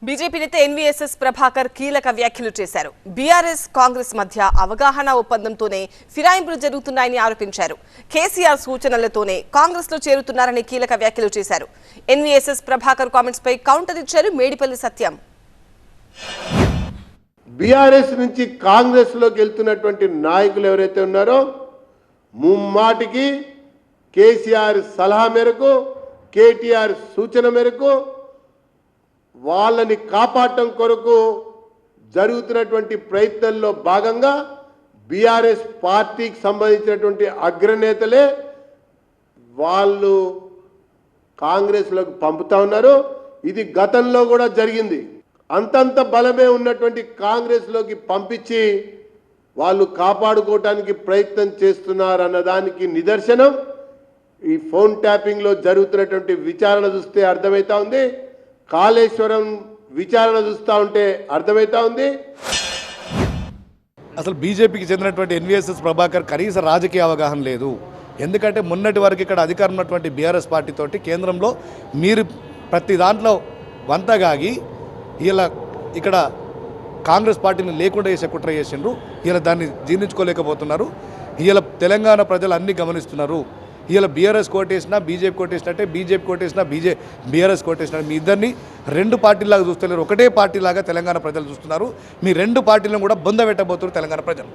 BJP నేత NVSS Prabhakar కీలక వ్యాఖ్యలు చేశారు. బీఆర్ఎస్ కాంగ్రెస్ మధ్య అవగాహన ఒప్పందంతోనే ఫిరాయింపులు జరుగుతున్నాయని ఆరోపించారు. కేసీఆర్ సూచనలతోనే కాంగ్రెస్ లో చేరుతున్నారని కీలక వ్యాఖ్యలు చేశారు. ఎన్వీఎస్ఎస్ ప్రభాకర్ కామెంట్స్ పై కౌంటర్ ఇచ్చారు మేడిపల్లి సత్యం. బీఆర్ఎస్ నుంచి కాంగ్రెస్ లోకి వెళ్తున్నటువంటి నాయకులు ఎవరైతే ఉన్నారో ముమ్మాటికి కేసీఆర్ సలహా మేరకు, కేటీఆర్ సూచన మేరకు వాళ్ళని కాపాడటం కొరకు జరుగుతున్నటువంటి ప్రయత్నంలో భాగంగా బీఆర్ఎస్ పార్టీకి సంబంధించినటువంటి అగ్రనేతలే వాళ్ళు కాంగ్రెస్లోకి పంపుతా ఉన్నారు. ఇది గతంలో కూడా జరిగింది. అంతంత బలమే ఉన్నటువంటి కాంగ్రెస్లోకి పంపించి వాళ్ళు కాపాడుకోవటానికి ప్రయత్నం చేస్తున్నారు అన్నదానికి నిదర్శనం ఈ ఫోన్ ట్యాపింగ్లో జరుగుతున్నటువంటి విచారణ చూస్తే అర్థమవుతా ఉంది. కాళేశ్వరం విచారణ చూస్తూ ఉంటే అర్థమవుతా ఉంది. అసలు బీజేపీకి చెందినటువంటి ఎన్వీఎస్ఎస్ ప్రభాకర్ కనీస రాజకీయ అవగాహన లేదు. ఎందుకంటే మొన్నటి వరకు ఇక్కడ అధికారం ఉన్నటువంటి బీఆర్ఎస్ పార్టీతోటి కేంద్రంలో మీరు ప్రతి దాంట్లో వంతగాగి ఇలా ఇక్కడ కాంగ్రెస్ పార్టీని లేకుండా చేసే కుట్ర చేసిండ్రు. ఇలా దాన్ని జీర్ణించుకోలేకపోతున్నారు. ఇలా తెలంగాణ ప్రజలు అన్నీ గమనిస్తున్నారు. ఇలా బీఆర్ఎస్ కోటేసినా బీజేపీ కోటేసినట్టే, బీజేపీ కోటేసినా బీఆర్ఎస్ కోటేసినట్టు మీ ఇద్దరిని రెండు పార్టీలాగా చూస్తలేరు. ఒకటే పార్టీలాగా తెలంగాణ ప్రజలు చూస్తున్నారు. మీ రెండు పార్టీలను కూడా బొంద పెట్టబోతున్నారు తెలంగాణ ప్రజలు.